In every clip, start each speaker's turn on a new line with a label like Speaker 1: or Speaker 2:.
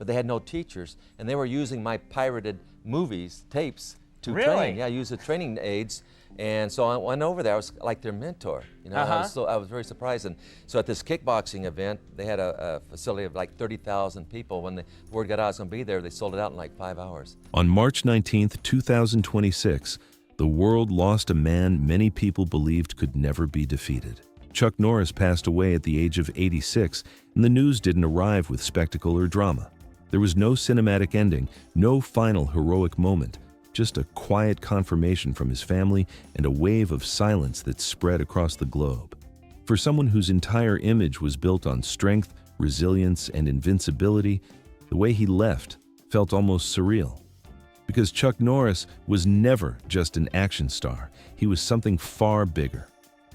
Speaker 1: but they had no teachers, and they were using my pirated movies, tapes, to
Speaker 2: Really?
Speaker 1: train. Yeah, use the training aids. And so I went over there. I was like their mentor. You know, I was very surprised. And so at this kickboxing event, they had a facility of like 30,000 people. When the word got out I was going to be there, they sold it out in like 5 hours.
Speaker 3: On March 19th, 2026, the world lost a man many people believed could never be defeated. Chuck Norris passed away at the age of 86, and the news didn't arrive with spectacle or drama. There was no cinematic ending, no final heroic moment, just a quiet confirmation from his family and a wave of silence that spread across the globe. For someone whose entire image was built on strength, resilience, and invincibility, the way he left felt almost surreal. Because Chuck Norris was never just an action star, he was something far bigger.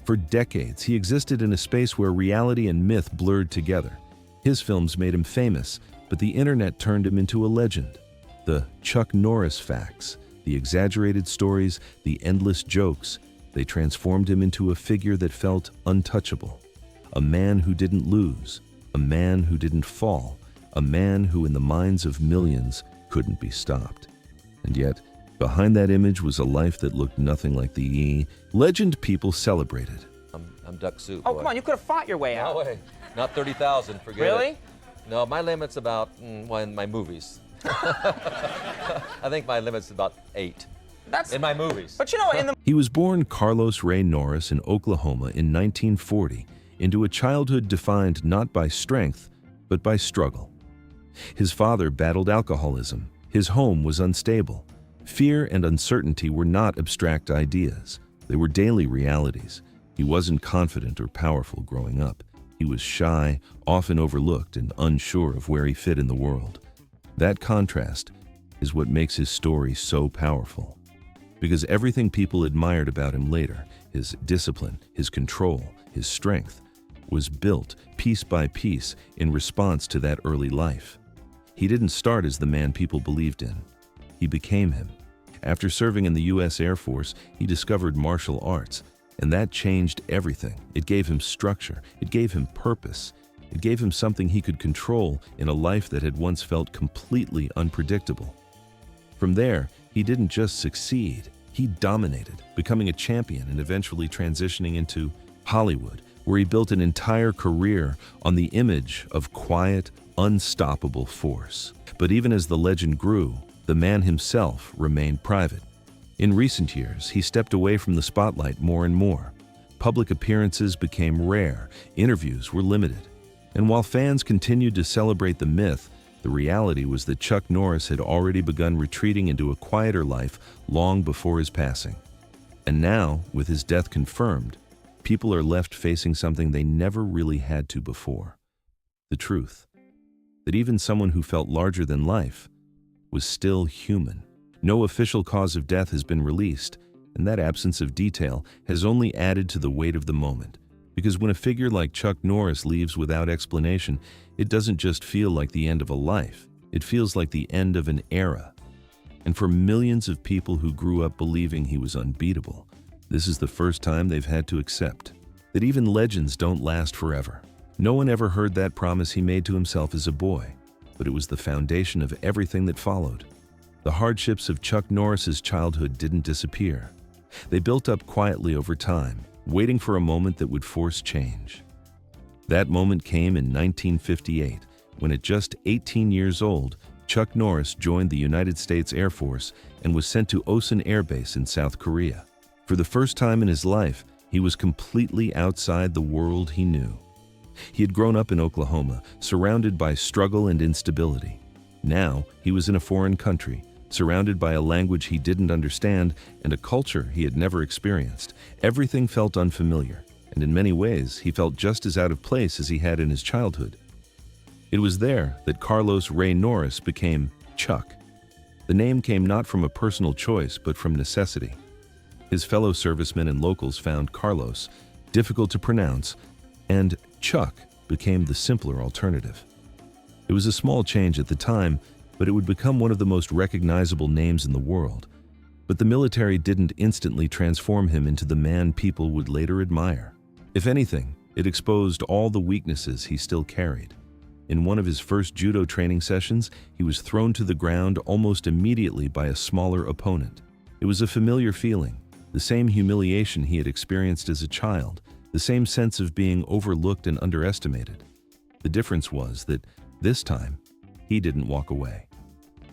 Speaker 3: For decades, he existed in a space where reality and myth blurred together. His films made him famous, but the internet turned him into a legend. The Chuck Norris facts, the exaggerated stories, the endless jokes, they transformed him into a figure that felt untouchable. A man who didn't lose, a man who didn't fall, a man who in the minds of millions couldn't be stopped. And yet, behind that image was a life that looked nothing like the legend people celebrated.
Speaker 1: I'm duck soup.
Speaker 2: Oh,
Speaker 1: boy.
Speaker 2: come on, you could have fought your way out.
Speaker 1: No way. Not 30,000, forget it.
Speaker 2: Really?
Speaker 1: No, my limit's about, well, in my movies. I think my limit's about 8.
Speaker 2: That's
Speaker 1: in my movies.
Speaker 2: But you know, in the
Speaker 3: He was born Carlos Ray Norris in Oklahoma in 1940 into a childhood defined not by strength, but by struggle. His father battled alcoholism. His home was unstable. Fear and uncertainty were not abstract ideas. They were daily realities. He wasn't confident or powerful growing up. He was shy, often overlooked, and unsure of where he fit in the world. That contrast is what makes his story so powerful. Because everything people admired about him later, his discipline, his control, his strength, was built piece by piece in response to that early life. He didn't start as the man people believed in. He became him. After serving in the U.S. Air Force, he discovered martial arts, and that changed everything. It gave him structure. It gave him purpose. It gave him something he could control in a life that had once felt completely unpredictable. From there, he didn't just succeed, he dominated, becoming a champion and eventually transitioning into Hollywood, where he built an entire career on the image of quiet, unstoppable force. But even as the legend grew, the man himself remained private. In recent years, he stepped away from the spotlight more and more. Public appearances became rare, interviews were limited. And while fans continued to celebrate the myth, the reality was that Chuck Norris had already begun retreating into a quieter life long before his passing. And now, with his death confirmed, people are left facing something they never really had to before. The truth. That even someone who felt larger than life was still human. No official cause of death has been released, and that absence of detail has only added to the weight of the moment. Because when a figure like Chuck Norris leaves without explanation, it doesn't just feel like the end of a life, it feels like the end of an era. And for millions of people who grew up believing he was unbeatable, this is the first time they've had to accept that even legends don't last forever. No one ever heard that promise he made to himself as a boy, but it was the foundation of everything that followed. The hardships of Chuck Norris's childhood didn't disappear. They built up quietly over time, waiting for a moment that would force change. That moment came in 1958, when at just 18 years old, Chuck Norris joined the United States Air Force and was sent to Osan Air Base in South Korea. For the first time in his life, he was completely outside the world he knew. He had grown up in Oklahoma, surrounded by struggle and instability. Now, he was in a foreign country, surrounded by a language he didn't understand and a culture he had never experienced. Everything felt unfamiliar, and in many ways, he felt just as out of place as he had in his childhood. It was there that Carlos Ray Norris became Chuck. The name came not from a personal choice, but from necessity. His fellow servicemen and locals found Carlos difficult to pronounce, and Chuck became the simpler alternative. It was a small change at the time, but it would become one of the most recognizable names in the world. But the military didn't instantly transform him into the man people would later admire. If anything, it exposed all the weaknesses he still carried. In one of his first judo training sessions, he was thrown to the ground almost immediately by a smaller opponent. It was a familiar feeling, the same humiliation he had experienced as a child, the same sense of being overlooked and underestimated. The difference was that this time, he didn't walk away.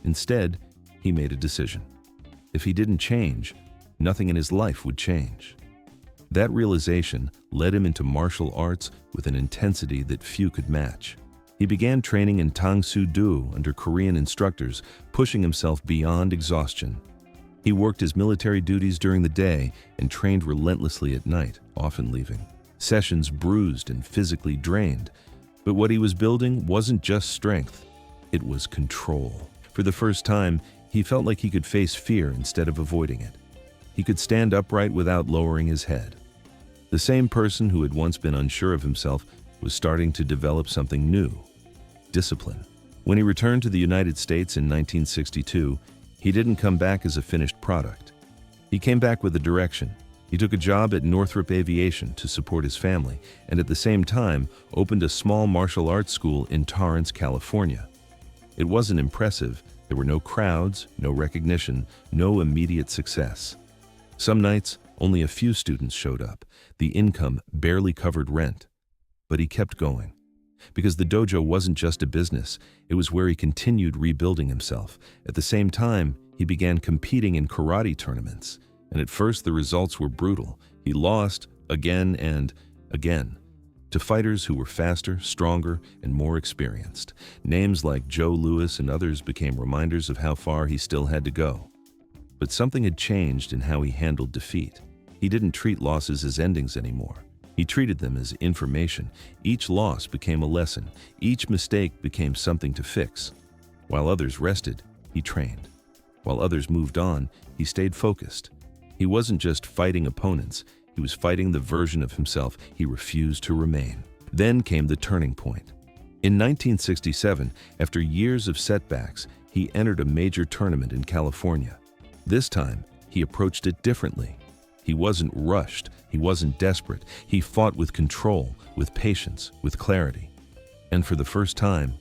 Speaker 3: Instead, he made a decision. If he didn't change, nothing in his life would change. That realization led him into martial arts with an intensity that few could match. He began training in Tang Soo Do under Korean instructors, pushing himself beyond exhaustion. He worked his military duties during the day and trained relentlessly at night, often leaving sessions bruised and physically drained. But what he was building wasn't just strength, it was control. For the first time, he felt like he could face fear instead of avoiding it. He could stand upright without lowering his head. The same person who had once been unsure of himself was starting to develop something new: discipline. When he returned to the United States in 1962, he didn't come back as a finished product. He came back with a direction. He took a job at Northrop Aviation to support his family, and at the same time opened a small martial arts school in Torrance, California. It wasn't impressive. There were no crowds, no recognition, no immediate success. Some nights, only a few students showed up. The income barely covered rent. But he kept going. Because the dojo wasn't just a business, it was where he continued rebuilding himself. At the same time, he began competing in karate tournaments. And at first, the results were brutal. He lost again and again to fighters who were faster, stronger, and more experienced. Names like Joe Louis and others became reminders of how far he still had to go. But something had changed in how he handled defeat. He didn't treat losses as endings anymore. He treated them as information. Each loss became a lesson. Each mistake became something to fix. While others rested, he trained. While others moved on, he stayed focused. He wasn't just fighting opponents. He was fighting the version of himself he refused to remain. Then came the turning point. In 1967, after years of setbacks, he entered a major tournament in California. This time, he approached it differently. He wasn't rushed. He wasn't desperate. He fought with control, with patience, with clarity. And for the first time,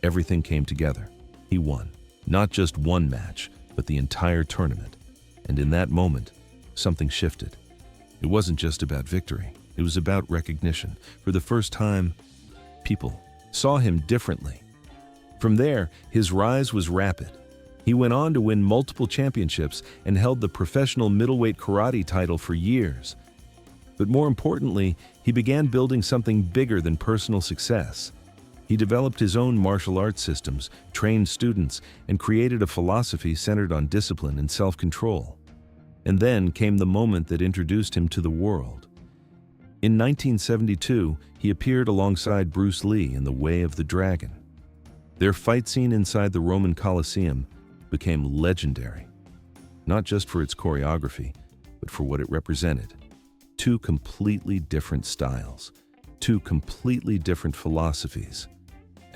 Speaker 3: everything came together. He won. Not just one match, but the entire tournament. And in that moment, something shifted. It wasn't just about victory. It was about recognition. For the first time, people saw him differently. From there, his rise was rapid. He went on to win multiple championships and held the professional middleweight karate title for years. But more importantly, he began building something bigger than personal success. He developed his own martial arts systems, trained students, and created a philosophy centered on discipline and self-control. And then came the moment that introduced him to the world. In 1972, he appeared alongside Bruce Lee in The Way of the Dragon. Their fight scene inside the Roman Colosseum became legendary, not just for its choreography, but for what it represented. Two completely different styles, two completely different philosophies,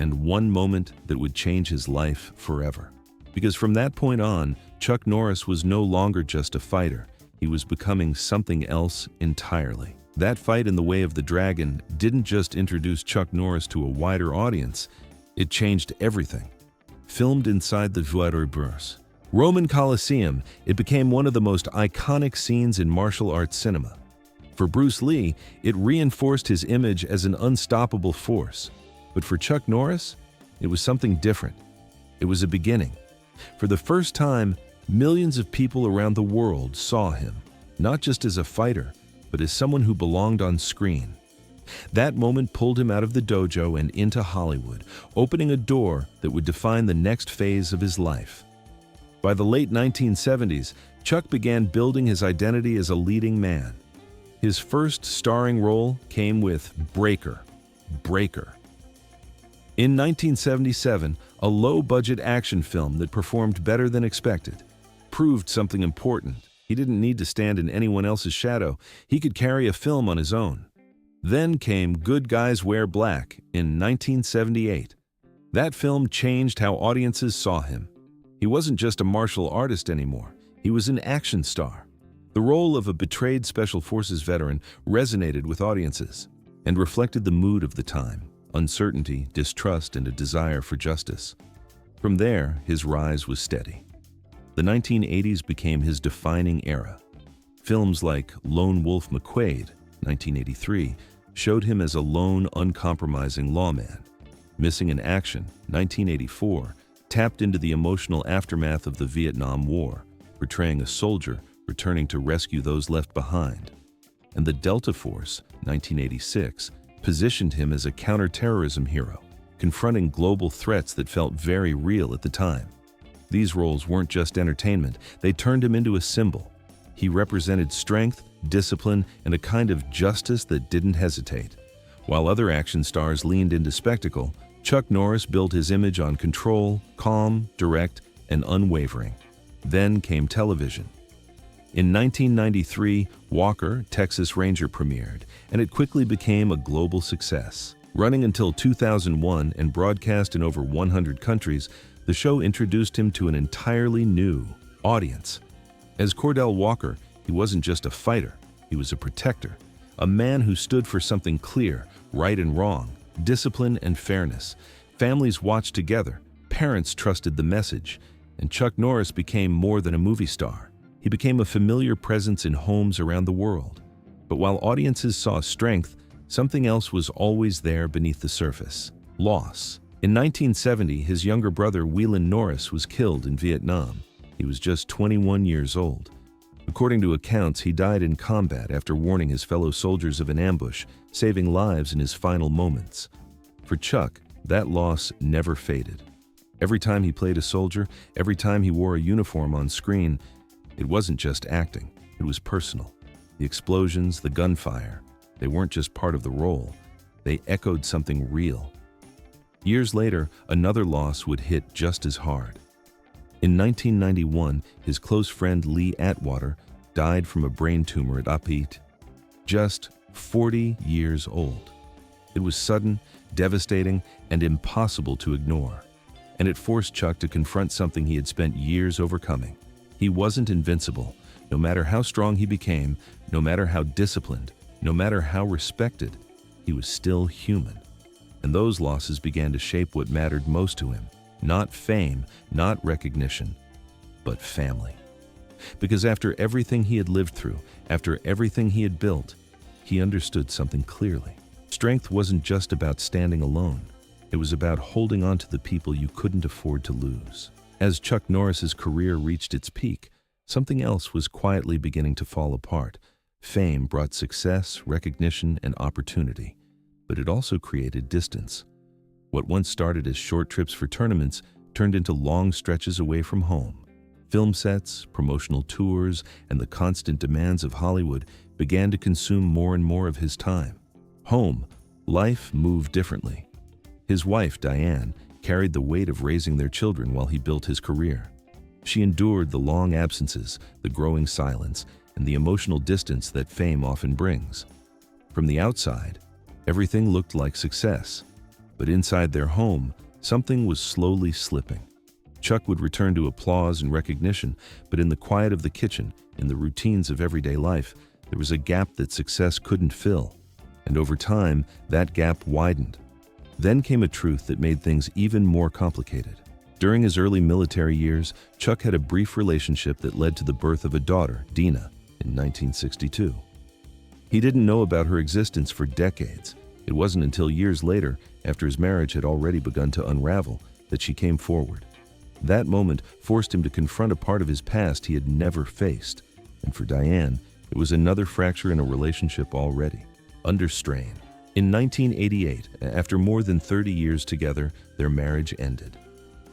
Speaker 3: and one moment that would change his life forever. Because from that point on, Chuck Norris was no longer just a fighter. He was becoming something else entirely. That fight in The Way of the Dragon didn't just introduce Chuck Norris to a wider audience, it changed everything. Filmed inside the Voie de Bourse, Roman Colosseum, it became one of the most iconic scenes in martial arts cinema. For Bruce Lee, it reinforced his image as an unstoppable force. But for Chuck Norris, it was something different. It was a beginning. For the first time, millions of people around the world saw him, not just as a fighter, but as someone who belonged on screen. That moment pulled him out of the dojo and into Hollywood, opening a door that would define the next phase of his life. By the late 1970s, Chuck began building his identity as a leading man. His first starring role came with Breaker. In 1977, a low-budget action film that performed better than expected proved something important. He didn't need to stand in anyone else's shadow. He could carry a film on his own. Then came Good Guys Wear Black in 1978. That film changed how audiences saw him. He wasn't just a martial artist anymore. He was an action star. The role of a betrayed Special Forces veteran resonated with audiences and reflected the mood of the time. uncertainty, distrust, and a desire for justice. From there, his rise was steady. The 1980s became his defining era. Films like Lone Wolf McQuade, 1983, showed him as a lone, uncompromising lawman. Missing in Action, 1984, tapped into the emotional aftermath of the Vietnam War, portraying a soldier returning to rescue those left behind. And The Delta Force, 1986, positioned him as a counterterrorism hero, confronting global threats that felt very real at the time. These roles weren't just entertainment, they turned him into a symbol. He represented strength, discipline, and a kind of justice that didn't hesitate. While other action stars leaned into spectacle, Chuck Norris built his image on control, calm, direct, and unwavering. Then came television. In 1993, Walker, Texas Ranger premiered, and it quickly became a global success. Running until 2001 and broadcast in over 100 countries, the show introduced him to an entirely new audience. As Cordell Walker, he wasn't just a fighter, he was a protector, a man who stood for something clear, right and wrong, discipline and fairness. Families watched together, parents trusted the message, and Chuck Norris became more than a movie star. He became a familiar presence in homes around the world. But while audiences saw strength, something else was always there beneath the surface: loss. In 1970, his younger brother Whelan Norris was killed in Vietnam. He was just 21 years old. According to accounts, he died in combat after warning his fellow soldiers of an ambush, saving lives in his final moments. For Chuck, that loss never faded. Every time he played a soldier, every time he wore a uniform on screen, it wasn't just acting, it was personal. The explosions, the gunfire, they weren't just part of the role, they echoed something real. Years later, another loss would hit just as hard. In 1991, his close friend Lee Atwater died from a brain tumor at Upbeat, just 40 years old. It was sudden, devastating, and impossible to ignore. And it forced Chuck to confront something he had spent years overcoming. He wasn't invincible. No matter how strong he became, no matter how disciplined, no matter how respected, he was still human. And those losses began to shape what mattered most to him. Not fame, not recognition, but family. Because after everything he had lived through, after everything he had built, he understood something clearly. Strength wasn't just about standing alone. It was about holding on to the people you couldn't afford to lose. As Chuck Norris's career reached its peak, something else was quietly beginning to fall apart. Fame brought success, recognition, and opportunity, but it also created distance. What once started as short trips for tournaments turned into long stretches away from home. Film sets, promotional tours, and the constant demands of Hollywood began to consume more and more of his time. Home, life moved differently. His wife, Diane, carried the weight of raising their children while he built his career. She endured the long absences, the growing silence, and the emotional distance that fame often brings. From the outside, everything looked like success. But inside their home, something was slowly slipping. Chuck would return to applause and recognition, but in the quiet of the kitchen, in the routines of everyday life, there was a gap that success couldn't fill. And over time, that gap widened. Then came a truth that made things even more complicated. During his early military years, Chuck had a brief relationship that led to the birth of a daughter, Dina, in 1962. He didn't know about her existence for decades. It wasn't until years later, after his marriage had already begun to unravel, that she came forward. That moment forced him to confront a part of his past he had never faced. And for Diane, it was another fracture in a relationship already under strain. In 1988, after more than 30 years together, their marriage ended.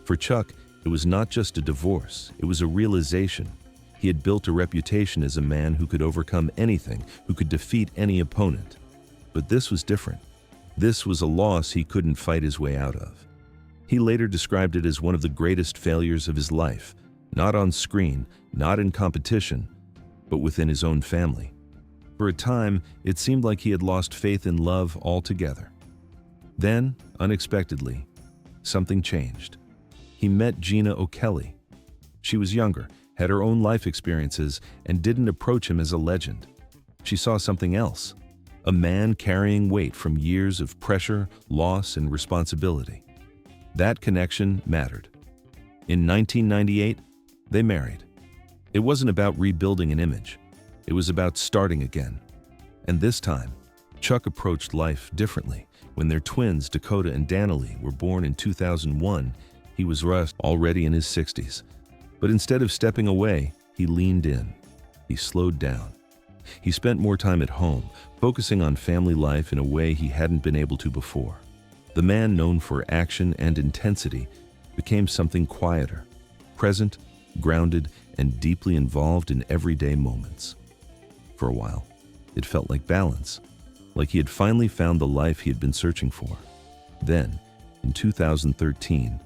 Speaker 3: For Chuck, it was not just a divorce, it was a realization. He had built a reputation as a man who could overcome anything, who could defeat any opponent. But this was different. This was a loss he couldn't fight his way out of. He later described it as one of the greatest failures of his life, not on screen, not in competition, but within his own family. For a time, it seemed like he had lost faith in love altogether. Then, unexpectedly, something changed. He met Gina O'Kelly. She was younger, had her own life experiences, and didn't approach him as a legend. She saw something else, a man carrying weight from years of pressure, loss, and responsibility. That connection mattered. In 1998, they married. It wasn't about rebuilding an image. It was about starting again. And this time, Chuck approached life differently. When their twins, Dakota and Danilee, were born in 2001, he was already in his 60s. But instead of stepping away, he leaned in. He slowed down. He spent more time at home, focusing on family life in a way he hadn't been able to before. The man known for action and intensity became something quieter, present, grounded, and deeply involved in everyday moments. For a while, it felt like balance, like he had finally found the life he had been searching for. Then, in 2013,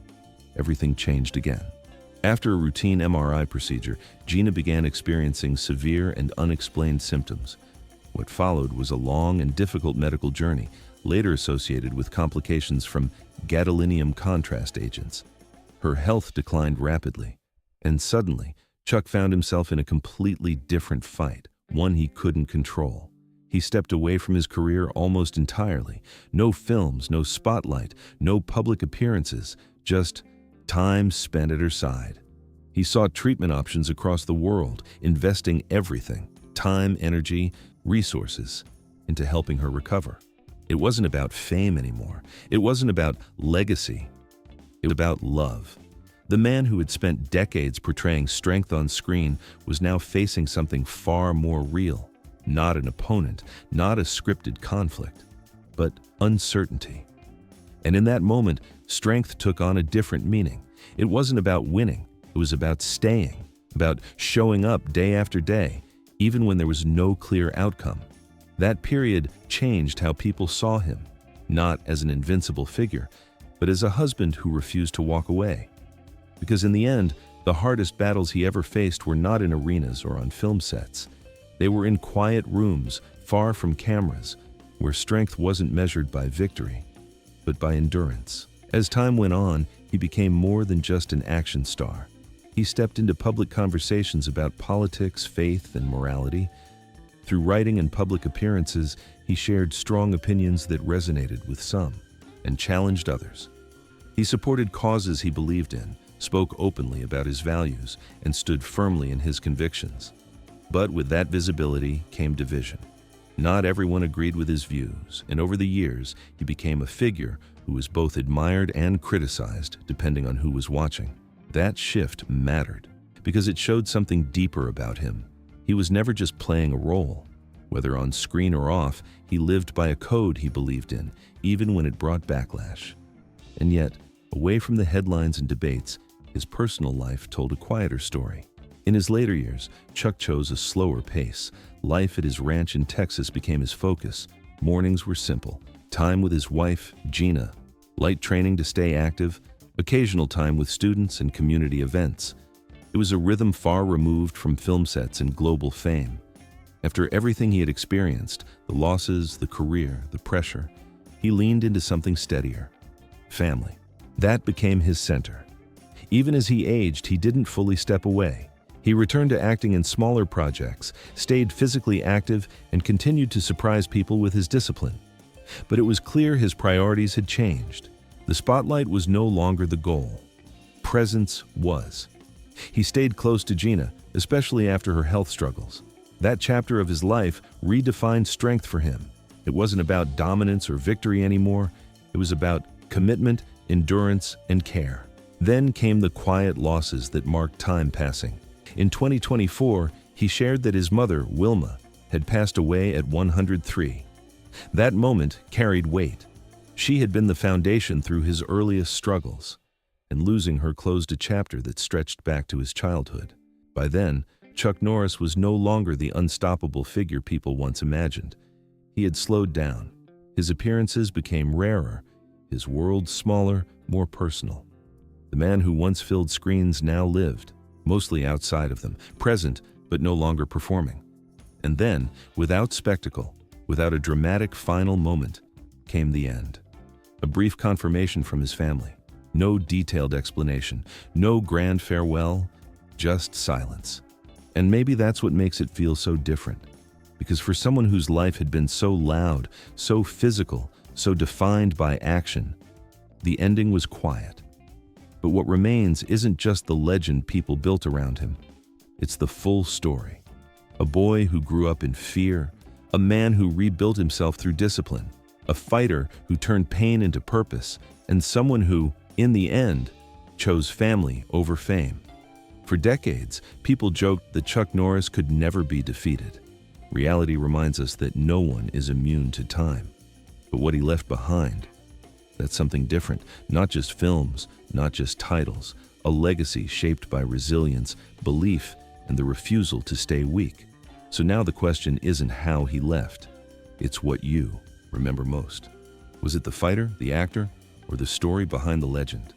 Speaker 3: everything changed again. After a routine MRI procedure, Gina began experiencing severe and unexplained symptoms. What followed was a long and difficult medical journey, later associated with complications from gadolinium contrast agents. Her health declined rapidly, and suddenly, Chuck found himself in a completely different fight, one he couldn't control. He stepped away from his career almost entirely. No films, no spotlight, no public appearances, just time spent at her side. He sought treatment options across the world, investing everything, time, energy, resources, into helping her recover. It wasn't about fame anymore. It wasn't about legacy. It was about love. The man who had spent decades portraying strength on screen was now facing something far more real. Not an opponent, not a scripted conflict, but uncertainty. And in that moment, strength took on a different meaning. It wasn't about winning. It was about staying, about showing up day after day, even when there was no clear outcome. That period changed how people saw him, not as an invincible figure, but as a husband who refused to walk away. Because in the end, the hardest battles he ever faced were not in arenas or on film sets. They were in quiet rooms, far from cameras, where strength wasn't measured by victory, but by endurance. As time went on, he became more than just an action star. He stepped into public conversations about politics, faith, and morality. Through writing and public appearances, he shared strong opinions that resonated with some and challenged others. He supported causes he believed in, spoke openly about his values, and stood firmly in his convictions. But with that visibility came division. Not everyone agreed with his views, and over the years, he became a figure who was both admired and criticized, depending on who was watching. That shift mattered, because it showed something deeper about him. He was never just playing a role. Whether on screen or off, he lived by a code he believed in, even when it brought backlash. And yet, away from the headlines and debates, his personal life told a quieter story. In his later years, Chuck chose a slower pace. Life at his ranch in Texas became his focus. Mornings were simple. Time with his wife, Gina. Light training to stay active. Occasional time with students and community events. It was a rhythm far removed from film sets and global fame. After everything he had experienced, the losses, the career, the pressure, he leaned into something steadier. Family. That became his center. Even as he aged, he didn't fully step away. He returned to acting in smaller projects, stayed physically active, and continued to surprise people with his discipline. But it was clear his priorities had changed. The spotlight was no longer the goal. Presence was. He stayed close to Gina, especially after her health struggles. That chapter of his life redefined strength for him. It wasn't about dominance or victory anymore. It was about commitment, endurance, and care. Then came the quiet losses that marked time passing. In 2024, he shared that his mother, Wilma, had passed away at 103. That moment carried weight. She had been the foundation through his earliest struggles, and losing her closed a chapter that stretched back to his childhood. By then, Chuck Norris was no longer the unstoppable figure people once imagined. He had slowed down. His appearances became rarer, his world smaller, more personal. The man who once filled screens now lived, mostly outside of them, present but no longer performing. And then, without spectacle, without a dramatic final moment, came the end. A brief confirmation from his family. No detailed explanation, no grand farewell, just silence. And maybe that's what makes it feel so different. Because for someone whose life had been so loud, so physical, so defined by action, the ending was quiet. But what remains isn't just the legend people built around him. It's the full story. A boy who grew up in fear, a man who rebuilt himself through discipline, a fighter who turned pain into purpose, and someone who, in the end, chose family over fame. For decades, people joked that Chuck Norris could never be defeated. Reality reminds us that no one is immune to time. But what he left behind, that's something different. Not just films, not just titles, a legacy shaped by resilience, belief, and the refusal to stay weak. So now the question isn't how he left, it's what you remember most. Was it the fighter, the actor, or the story behind the legend?